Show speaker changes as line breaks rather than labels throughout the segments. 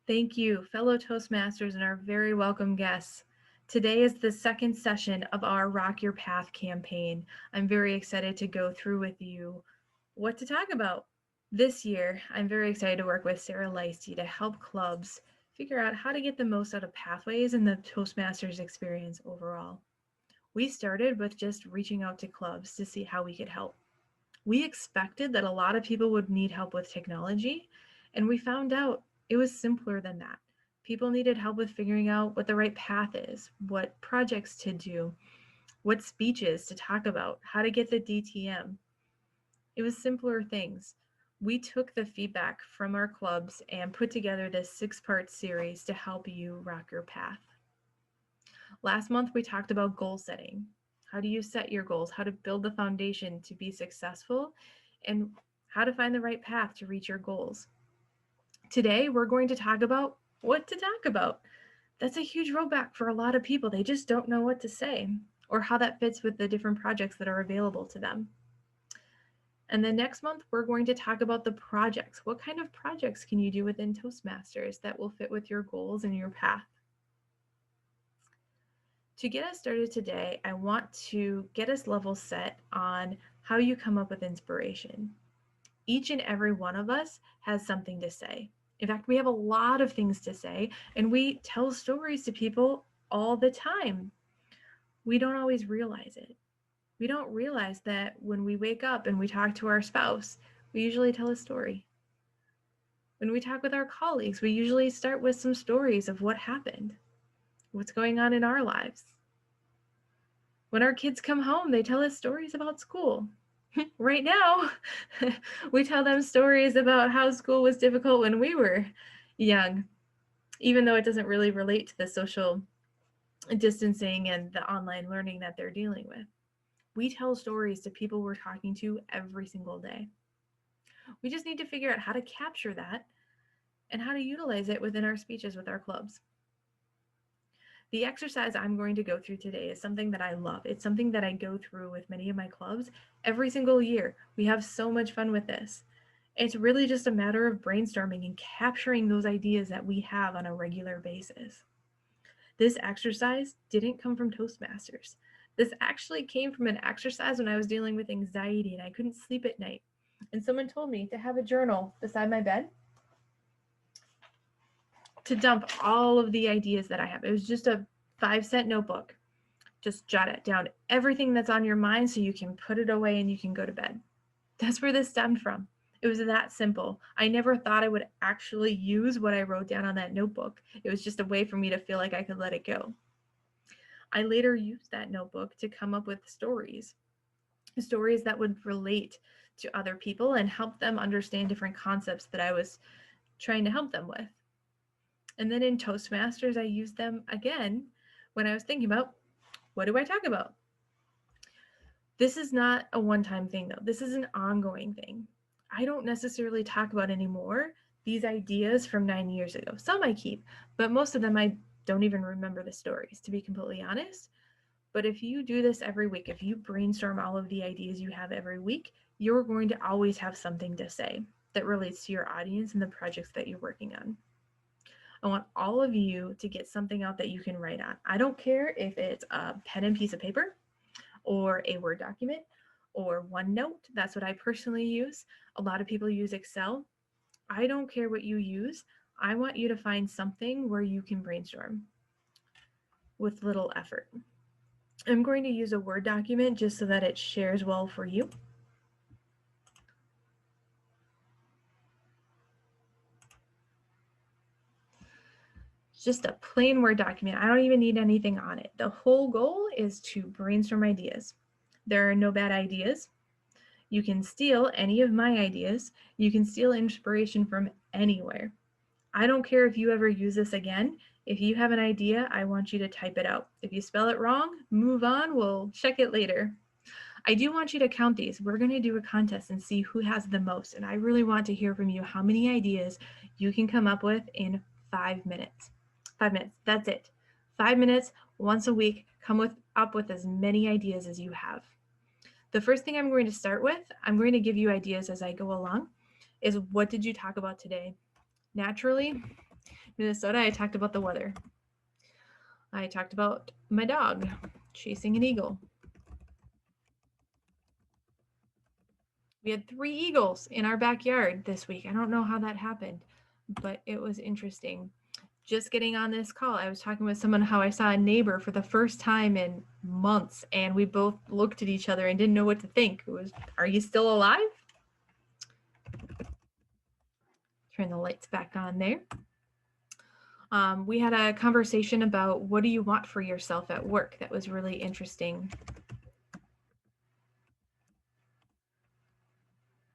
Thank you, fellow Toastmasters and our very welcome guests. Today is the second session of our Rock Your Path campaign. I'm very excited to go through with you what to talk about. This year, I'm very excited to work with Sara Leiste to help clubs figure out how to get the most out of pathways and the Toastmasters experience overall. We started with just reaching out to clubs to see how we could help. We expected that a lot of people would need help with technology, and we found out it was simpler than that. People needed help with figuring out what the right path is, what projects to do, what speeches to talk about, how to get the DTM. It was simpler things. We took the feedback from our clubs and put together this 6-part series to help you rock your path. Last month, we talked about goal setting. How do you set your goals? How to build the foundation to be successful, and how to find the right path to reach your goals. Today, we're going to talk about what to talk about. That's a huge roadblock for a lot of people. They just don't know what to say or how that fits with the different projects that are available to them. And then next month, we're going to talk about the projects. What kind of projects can you do within Toastmasters that will fit with your goals and your path? To get us started today, I want to get us level set on how you come up with inspiration. Each and every one of us has something to say. In fact, we have a lot of things to say, and we tell stories to people all the time. We don't always realize it. We don't realize that when we wake up and we talk to our spouse, we usually tell a story. When we talk with our colleagues, we usually start with some stories of what happened, what's going on in our lives. When our kids come home, they tell us stories about school. Right now, we tell them stories about how school was difficult when we were young, even though it doesn't really relate to the social distancing and the online learning that they're dealing with. We tell stories to people we're talking to every single day. We just need to figure out how to capture that and how to utilize it within our speeches with our clubs. The exercise I'm going to go through today is something that I love. It's something that I go through with many of my clubs every single year. We have so much fun with this. It's really just a matter of brainstorming and capturing those ideas that we have on a regular basis. This exercise didn't come from Toastmasters. This actually came from an exercise when I was dealing with anxiety and I couldn't sleep at night. And someone told me to have a journal beside my bed to dump all of the ideas that I have. It was just a 5-cent notebook. Just jot it down, everything that's on your mind, so you can put it away and you can go to bed. That's where this stemmed from. It was that simple. I never thought I would actually use what I wrote down on that notebook. It was just a way for me to feel like I could let it go. I later used that notebook to come up with stories that would relate to other people and help them understand different concepts that I was trying to help them with. And then in Toastmasters, I used them again when I was thinking about, what do I talk about? This is not a one-time thing, though. This is an ongoing thing. I don't necessarily talk about anymore these ideas from 9 years ago. Some I keep, but most of them I don't even remember the stories, to be completely honest. But if you do this every week, if you brainstorm all of the ideas you have every week, you're going to always have something to say that relates to your audience and the projects that you're working on. I want all of you to get something out that you can write on. I don't care if it's a pen and piece of paper or a Word document or OneNote. That's what I personally use. A lot of people use Excel. I don't care what you use. I want you to find something where you can brainstorm with little effort. I'm going to use a Word document just so that it shares well for you. Just a plain Word document. I don't even need anything on it. The whole goal is to brainstorm ideas. There are no bad ideas. You can steal any of my ideas. You can steal inspiration from anywhere. I don't care if you ever use this again. If you have an idea, I want you to type it out. If you spell it wrong, move on. We'll check it later. I do want you to count these. We're going to do a contest and see who has the most. And I really want to hear from you how many ideas you can come up with in 5 minutes. 5 minutes. That's it. 5 minutes once a week. Come up with as many ideas as you have. The first thing I'm going to start with, I'm going to give you ideas as I go along, is what did you talk about today? Naturally, Minnesota, I talked about the weather. I talked about my dog chasing an eagle. We had 3 eagles in our backyard this week. I don't know how that happened, but it was interesting. Just getting on this call, I was talking with someone how I saw a neighbor for the first time in months, and we both looked at each other and didn't know what to think. It was, are you still alive? Turn the lights back on there. We had a conversation about what do you want for yourself at work. That was really interesting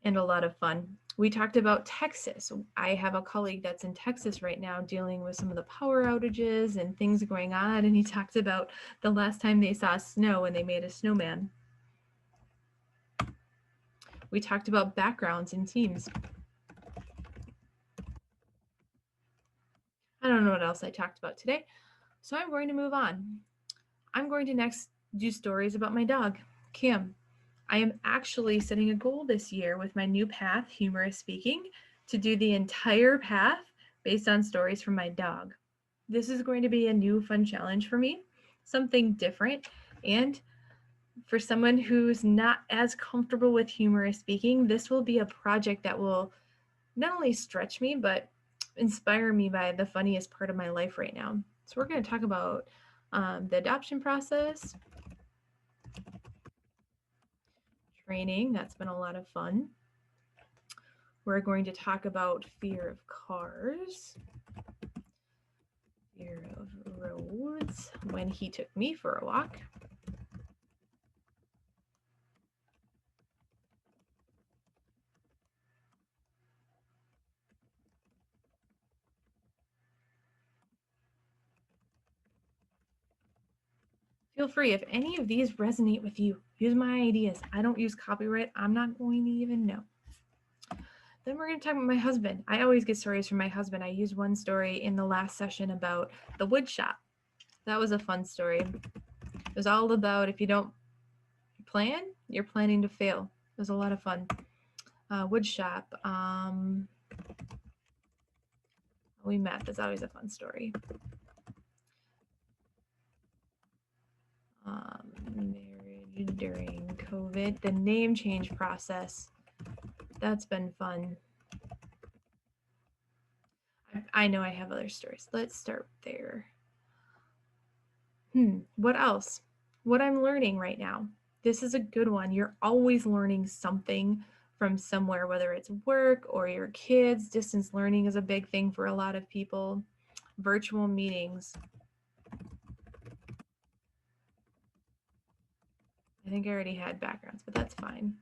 and a lot of fun. We talked about Texas. I have a colleague that's in Texas right now dealing with some of the power outages and things going on, and he talked about the last time they saw snow and they made a snowman. We talked about backgrounds in teams. I don't know what else I talked about today, so I'm going to move on. I'm going to next do stories about my dog, Kim. I am actually setting a goal this year with my new path, Humorous Speaking, to do the entire path based on stories from my dog. This is going to be a new fun challenge for me, something different. And for someone who's not as comfortable with humorous speaking, this will be a project that will not only stretch me, but inspire me by the funniest part of my life right now. So we're going to talk about the adoption process, training. That's been a lot of fun. We're going to talk about fear of cars, fear of roads, when he took me for a walk. Feel free, if any of these resonate with you, use my ideas. I don't use copyright. I'm not going to even know. Then we're going to talk about my husband. I always get stories from my husband. I used one story in the last session about the wood shop. That was a fun story. It was all about if you don't plan, you're planning to fail. It was a lot of fun. Wood shop. We met. That's always a fun story. Marriage during COVID. The name change process. That's been fun. I know I have other stories. Let's start there. What else? What I'm learning right now. This is a good one. You're always learning something from somewhere, whether it's work or your kids. Distance learning is a big thing for a lot of people. Virtual meetings. I think I already had backgrounds, but that's fine.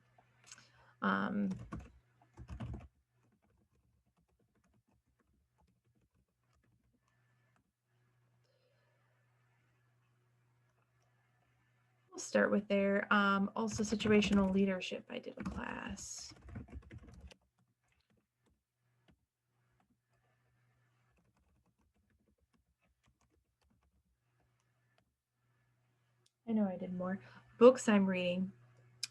We'll start with there. Also situational leadership. I did a class. I know I did more. Books I'm reading.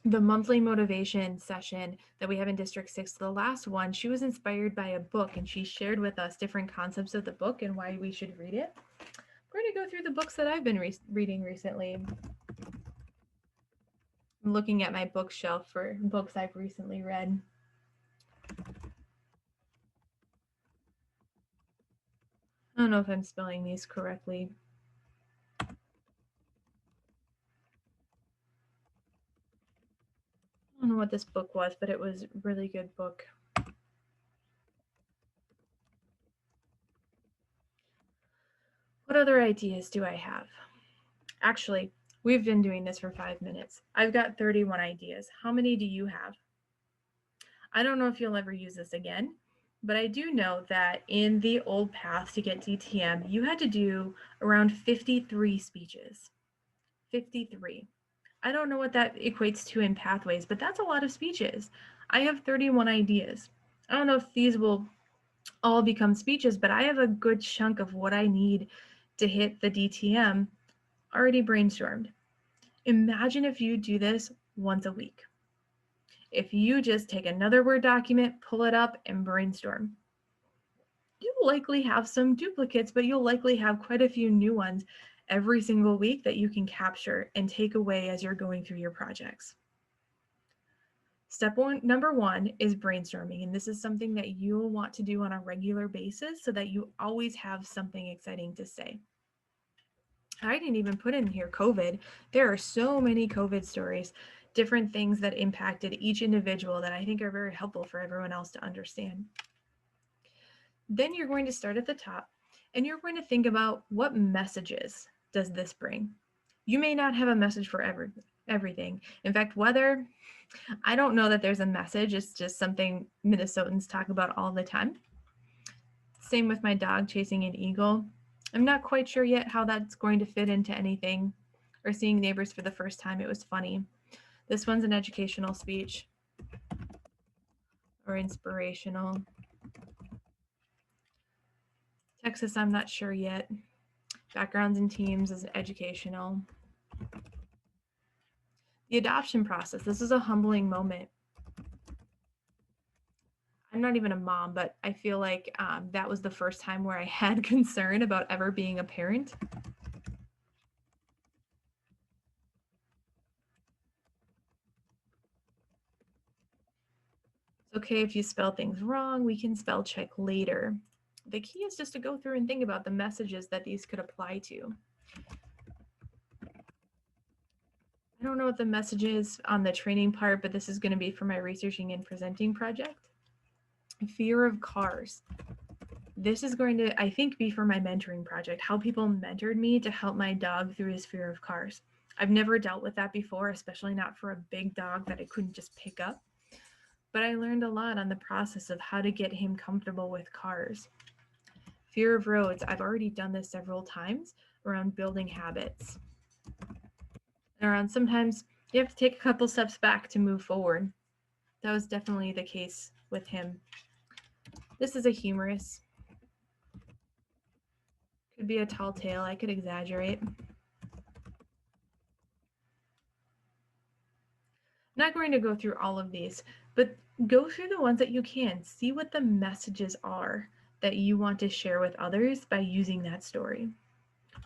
The monthly motivation session that we have in District 6, the last one, she was inspired by a book and she shared with us different concepts of the book and why we should read it. We're going to go through the books that I've been reading recently. I'm looking at my bookshelf for books I've recently read. I don't know if I'm spelling these correctly. I don't know what this book was, but it was a really good book. What other ideas do I have? Actually, we've been doing this for 5 minutes. I've got 31 ideas. How many do you have? I don't know if you'll ever use this again, but I do know that in the old path to get DTM, you had to do around 53 speeches. 53. I don't know what that equates to in pathways, but that's a lot of speeches. I have 31 ideas. I don't know if these will all become speeches, but I have a good chunk of what I need to hit the DTM already brainstormed. Imagine if you do this once a week. If you just take another Word document, pull it up, and brainstorm. You'll likely have some duplicates, but you'll likely have quite a few new ones every single week that you can capture and take away as you're going through your projects. Number one is brainstorming, and this is something that you'll want to do on a regular basis so that you always have something exciting to say. I didn't even put in here COVID. There are so many COVID stories, different things that impacted each individual that I think are very helpful for everyone else to understand. Then you're going to start at the top and you're going to think about what messages does this bring. You may not have a message for everything. In fact, weather, I don't know that there's a message. It's just something Minnesotans talk about all the time. Same with my dog chasing an eagle. I'm not quite sure yet how that's going to fit into anything. Or seeing neighbors for the first time, it was funny. This one's an educational speech or inspirational. Texas, I'm not sure yet. Backgrounds in teams is educational. The adoption process, this is a humbling moment. I'm not even a mom, but I feel like that was the first time where I had concern about ever being a parent. It's okay if you spell things wrong, we can spell check later. The key is just to go through and think about the messages that these could apply to. I don't know what the message is on the training part, but this is going to be for my researching and presenting project. Fear of cars. This is going to, I think, be for my mentoring project, how people mentored me to help my dog through his fear of cars. I've never dealt with that before, especially not for a big dog that I couldn't just pick up. But I learned a lot on the process of how to get him comfortable with cars. Fear of roads. I've already done this several times around building habits. Around sometimes you have to take a couple steps back to move forward. That was definitely the case with him. This is a humorous. Could be a tall tale. I could exaggerate. I'm not going to go through all of these, but go through the ones that you can. See what the messages are that you want to share with others by using that story.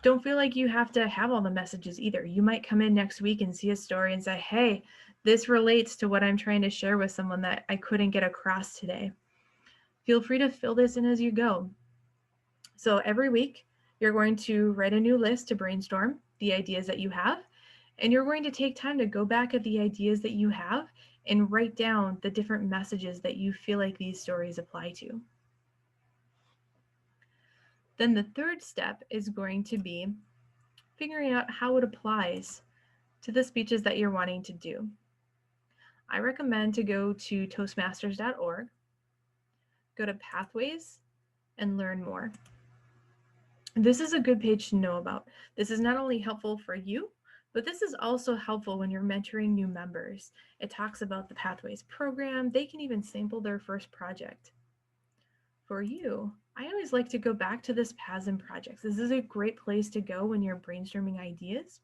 Don't feel like you have to have all the messages either. You might come in next week and see a story and say, hey, this relates to what I'm trying to share with someone that I couldn't get across today. Feel free to fill this in as you go. So every week, you're going to write a new list to brainstorm the ideas that you have, and you're going to take time to go back at the ideas that you have and write down the different messages that you feel like these stories apply to. Then the third step is going to be figuring out how it applies to the speeches that you're wanting to do. I recommend to go to toastmasters.org, go to Pathways, and learn more. This is a good page to know about. This is not only helpful for you, but this is also helpful when you're mentoring new members. It talks about the Pathways program. They can even sample their first project. For you, I always like to go back to this Paths and Projects. This is a great place to go when you're brainstorming ideas.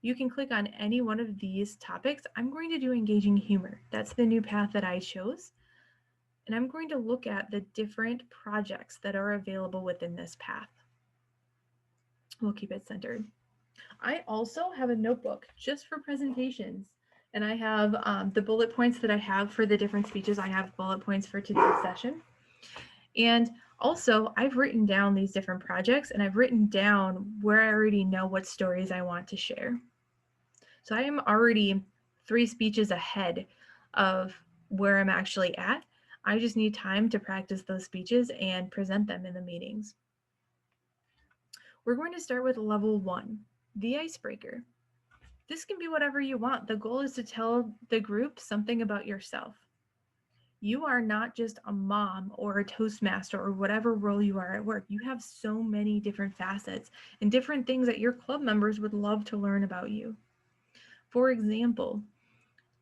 You can click on any one of these topics. I'm going to do engaging humor. That's the new path that I chose. And I'm going to look at the different projects that are available within this path. We'll keep it centered. I also have a notebook just for presentations. And I have the bullet points that I have for the different speeches. I have bullet points for today's session. And also, I've written down these different projects and I've written down where I already know what stories I want to share. So I am already 3 speeches ahead of where I'm actually at. I just need time to practice those speeches and present them in the meetings. We're going to start with level 1, the icebreaker. This can be whatever you want. The goal is to tell the group something about yourself. You are not just a mom or a Toastmaster or whatever role you are at work. You have so many different facets and different things that your club members would love to learn about you. For example,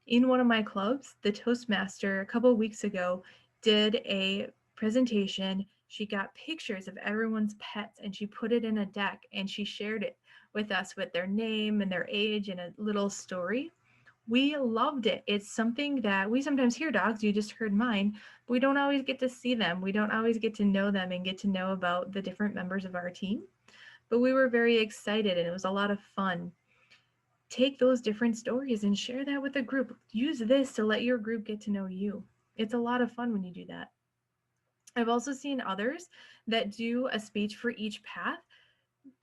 in one of my clubs, the Toastmaster a couple of weeks ago did a presentation. She got pictures of everyone's pets and she put it in a deck and she shared it with us with their name and their age and a little story. We loved it. It's something that we sometimes hear dogs. You just heard mine, but we don't always get to see them. We don't always get to know them and get to know about the different members of our team. But we were very excited and it was a lot of fun. Take those different stories and share that with the group. Use this to let your group get to know you. It's a lot of fun when you do that. I've also seen others that do a speech for each path,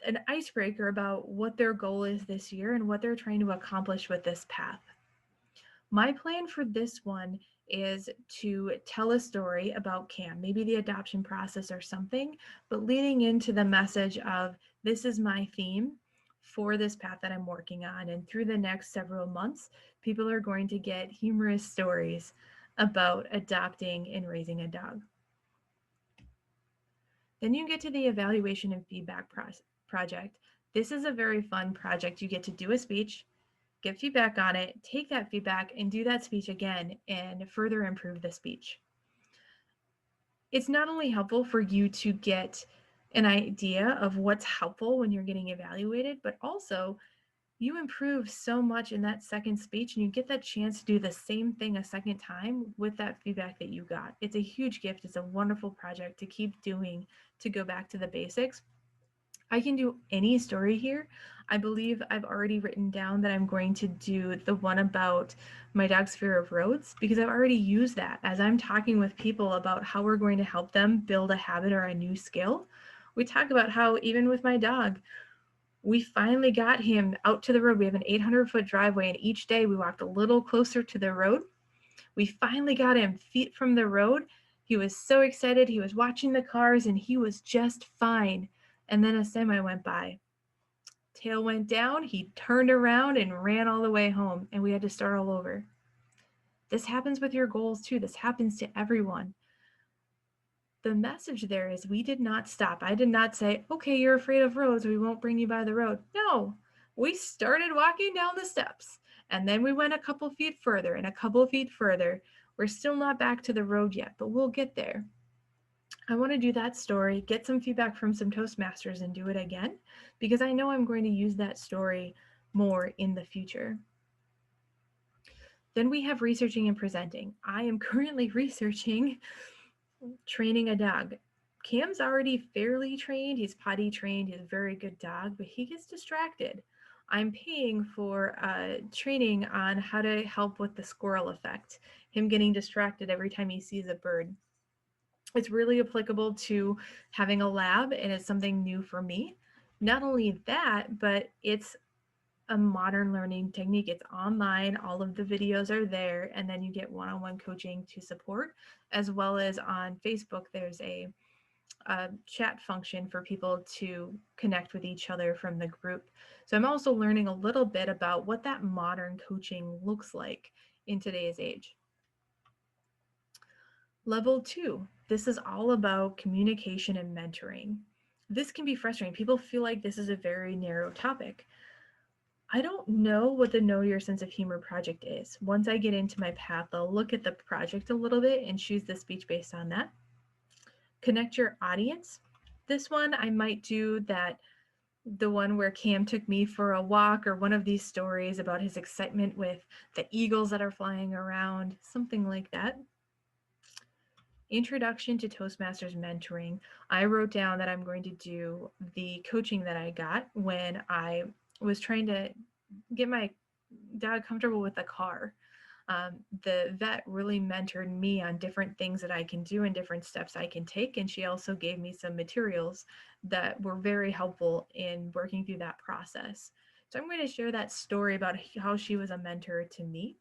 an icebreaker about what their goal is this year and what they're trying to accomplish with this path. My plan for this one is to tell a story about Cam, maybe the adoption process or something, but leading into the message of this is my theme for this path that I'm working on. And through the next several months, people are going to get humorous stories about adopting and raising a dog. Then you get to the evaluation and feedback project. This is a very fun project. You get to do a speech, get feedback on it, take that feedback and do that speech again and further improve the speech. It's not only helpful for you to get an idea of what's helpful when you're getting evaluated, but also you improve so much in that second speech and you get that chance to do the same thing a second time with that feedback that you got. It's a huge gift. It's a wonderful project to keep doing to go back to the basics. I can do any story here. I believe I've already written down that I'm going to do the one about my dog's fear of roads because I've already used that as I'm talking with people about how we're going to help them build a habit or a new skill. We talk about how even with my dog, we finally got him out to the road. We have an 800-foot driveway and each day we walked a little closer to the road. We finally got him feet from the road. He was so excited. He was watching the cars and he was just fine. And then a semi went by. Tail went down, he turned around and ran all the way home, and we had to start all over. This happens with your goals too. This happens to everyone. The message there is we did not stop. I did not say, okay, you're afraid of roads. We won't bring you by the road. No, we started walking down the steps and then we went a couple feet further and a couple feet further. We're still not back to the road yet, but we'll get there. I want to do that story, get some feedback from some Toastmasters and do it again because I know I'm going to use that story more in the future. Then we have researching and presenting. I am currently researching training a dog. Cam's already fairly trained. He's potty trained. He's a very good dog, but he gets distracted. I'm paying for training on how to help with the squirrel effect, him getting distracted every time he sees a bird. It's really applicable to having a lab and it's something new for me. Not only that, but it's a modern learning technique. It's online, all of the videos are there, and then you get one-on-one coaching to support, as well as on Facebook, there's a chat function for people to connect with each other from the group. So I'm also learning a little bit about what that modern coaching looks like in today's age. Level 2, this is all about communication and mentoring. This can be frustrating. People feel like this is a very narrow topic. I don't know what the Know Your Sense of Humor project is. Once I get into my path, I'll look at the project a little bit and choose the speech based on that. Connect your audience. This one I might do the one where Cam took me for a walk or one of these stories about his excitement with the eagles that are flying around, something like that. Introduction to Toastmasters mentoring. I wrote down that I'm going to do the coaching that I got when I was trying to get my dad comfortable with the car. The vet really mentored me on different things that I can do and different steps I can take. And she also gave me some materials that were very helpful in working through that process. So I'm going to share that story about how she was a mentor to me.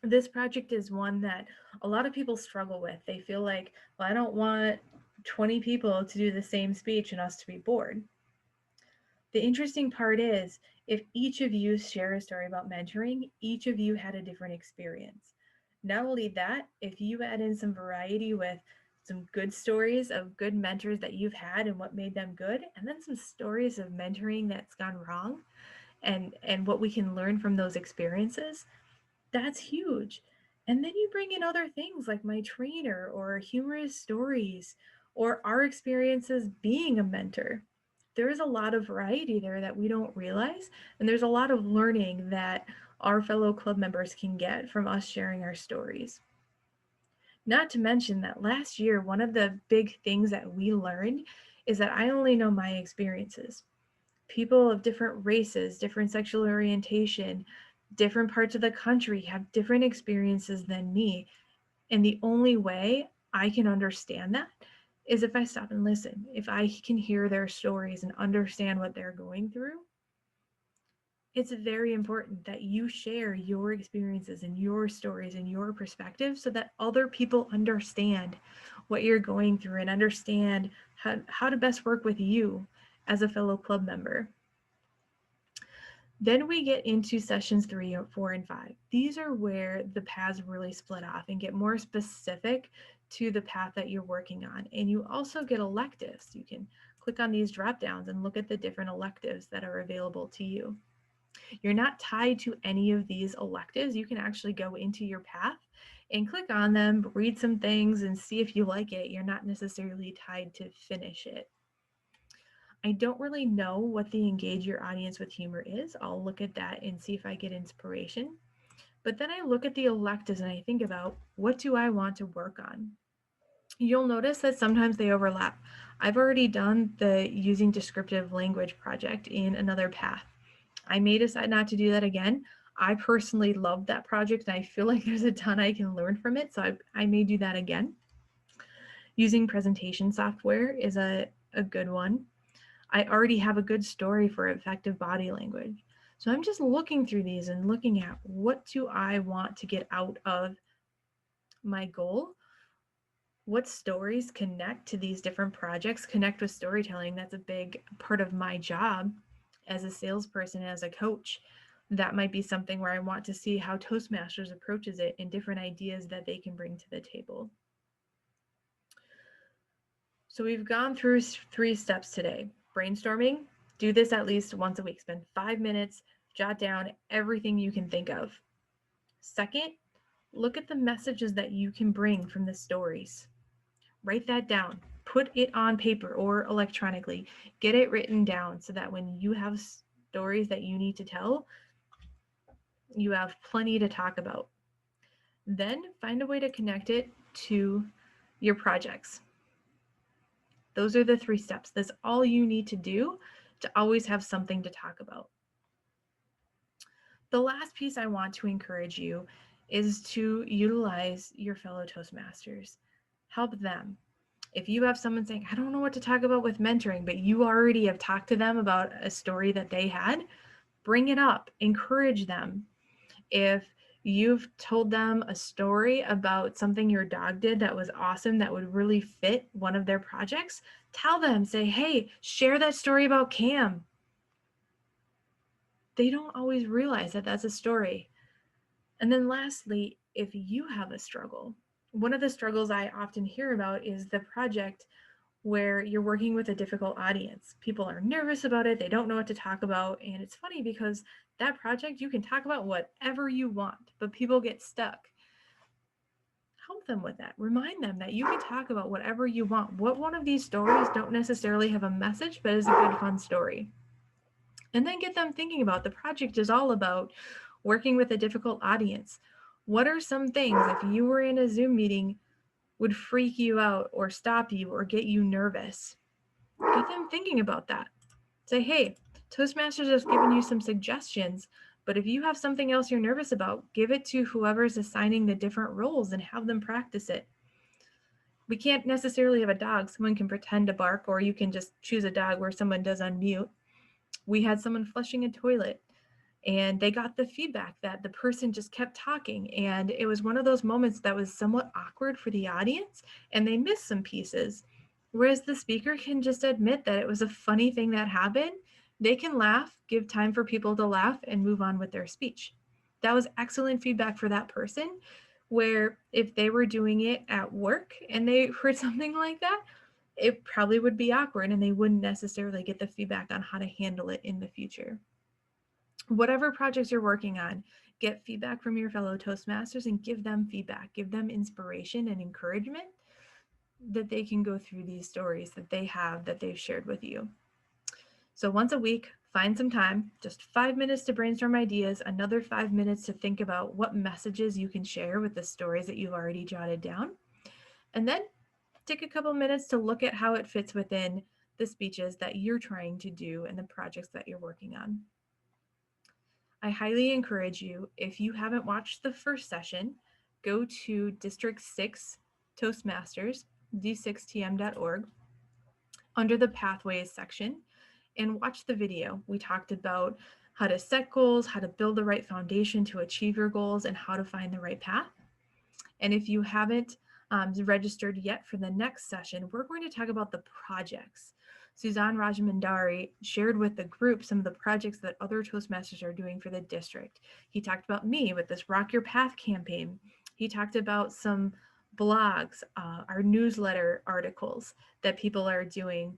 This project is one that a lot of people struggle with. They feel like, well, I don't want 20 people to do the same speech and us to be bored. The interesting part is if each of you share a story about mentoring, each of you had a different experience. Not only that, if you add in some variety with some good stories of good mentors that you've had and what made them good, and then some stories of mentoring that's gone wrong and what we can learn from those experiences, that's huge. And then you bring in other things like my trainer or humorous stories or our experiences being a mentor. There is a lot of variety there that we don't realize. And there's a lot of learning that our fellow club members can get from us sharing our stories. Not to mention that last year, one of the big things that we learned is that I only know my experiences. People of different races, different sexual orientation, different parts of the country have different experiences than me. And the only way I can understand that is if I stop and listen. If I can hear their stories and understand what they're going through, it's very important that you share your experiences and your stories and your perspectives so that other people understand what you're going through and understand how to best work with you as a fellow club member. Then we get into sessions 3, 4, and 5. These are where the paths really split off and get more specific to the path that you're working on. And you also get electives. You can click on these drop downs and look at the different electives that are available to you. You're not tied to any of these electives. You can actually go into your path and click on them, read some things, and see if you like it. You're not necessarily tied to finish it. I don't really know what the engage your audience with humor is. I'll look at that and see if I get inspiration. But then I look at the electives and I think about, what do I want to work on? You'll notice that sometimes they overlap. I've already done the using descriptive language project in another path. I may decide not to do that again. I personally love that project and I feel like there's a ton I can learn from it. So I may do that again. Using presentation software is a good one. I already have a good story for effective body language. So I'm just looking through these and looking at, what do I want to get out of my goal? What stories connect to these different projects, connect with storytelling? That's a big part of my job as a salesperson, as a coach. That might be something where I want to see how Toastmasters approaches it and different ideas that they can bring to the table. So we've gone through 3 steps today. Brainstorming, do this at least once a week. Spend 5 minutes, jot down everything you can think of. Second, look at the messages that you can bring from the stories. Write that down. Put it on paper or electronically. Get it written down so that when you have stories that you need to tell, you have plenty to talk about. Then find a way to connect it to your projects. Those are the 3 steps. That's all you need to do to always have something to talk about. The last piece I want to encourage you is to utilize your fellow Toastmasters. Help them. If you have someone saying, I don't know what to talk about with mentoring, but you already have talked to them about a story that they had, bring it up, encourage them. If you've told them a story about something your dog did that was awesome, that would really fit one of their projects, tell them, say, hey, share that story about Cam. They don't always realize that that's a story. And then lastly, if you have a struggle, one of the struggles I often hear about is the project where you're working with a difficult audience. People are nervous about it. They don't know what to talk about. And it's funny because that project, you can talk about whatever you want, but people get stuck. Help them with that. Remind them that you can talk about whatever you want. What one of these stories don't necessarily have a message, but is a good, fun story. And then get them thinking about, the project is all about working with a difficult audience. What are some things, if you were in a Zoom meeting, would freak you out or stop you or get you nervous? Get them thinking about that. Say, hey, Toastmasters has given you some suggestions, but if you have something else you're nervous about, give it to whoever's assigning the different roles and have them practice it. We can't necessarily have a dog. Someone can pretend to bark, or you can just choose a dog where someone does unmute. We had someone flushing a toilet, and they got the feedback that the person just kept talking, and it was one of those moments that was somewhat awkward for the audience, and they missed some pieces. Whereas the speaker can just admit that it was a funny thing that happened. They can laugh, give time for people to laugh, and move on with their speech. That was excellent feedback for that person, where if they were doing it at work and they heard something like that, it probably would be awkward and they wouldn't necessarily get the feedback on how to handle it in the future. Whatever projects you're working on, get feedback from your fellow Toastmasters and give them feedback, give them inspiration and encouragement that they can go through these stories that they have, that they've shared with you. So once a week, Find some time, just 5 minutes to brainstorm ideas, another 5 minutes to think about what messages you can share with the stories that you've already jotted down. And then take a couple minutes to look at how it fits within the speeches that you're trying to do and the projects that you're working on. I highly encourage you, if you haven't watched the first session, go to District 6 Toastmasters, d6tm.org, under the Pathways section, and watch the video. We talked about how to set goals, how to build the right foundation to achieve your goals, and how to find the right path. And if you haven't registered yet for the next session, we're going to talk about the projects. Suzanne Rajamandari shared with the group some of the projects that other Toastmasters are doing for the district. He talked about me with this Rock Your Path campaign. He talked about some blogs, our newsletter articles that people are doing,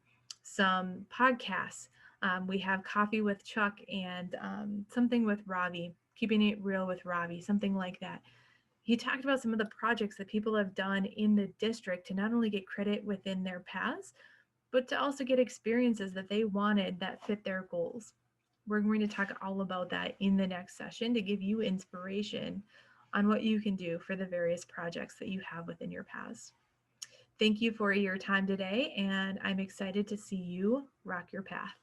some podcasts. We have Coffee with Chuck and something with Ravi, Keeping It Real with Ravi, something like that. He talked about some of the projects that people have done in the district to not only get credit within their paths, but to also get experiences that they wanted that fit their goals. We're going to talk all about that in the next session to give you inspiration on what you can do for the various projects that you have within your paths. Thank you for your time today, and I'm excited to see you rock your path.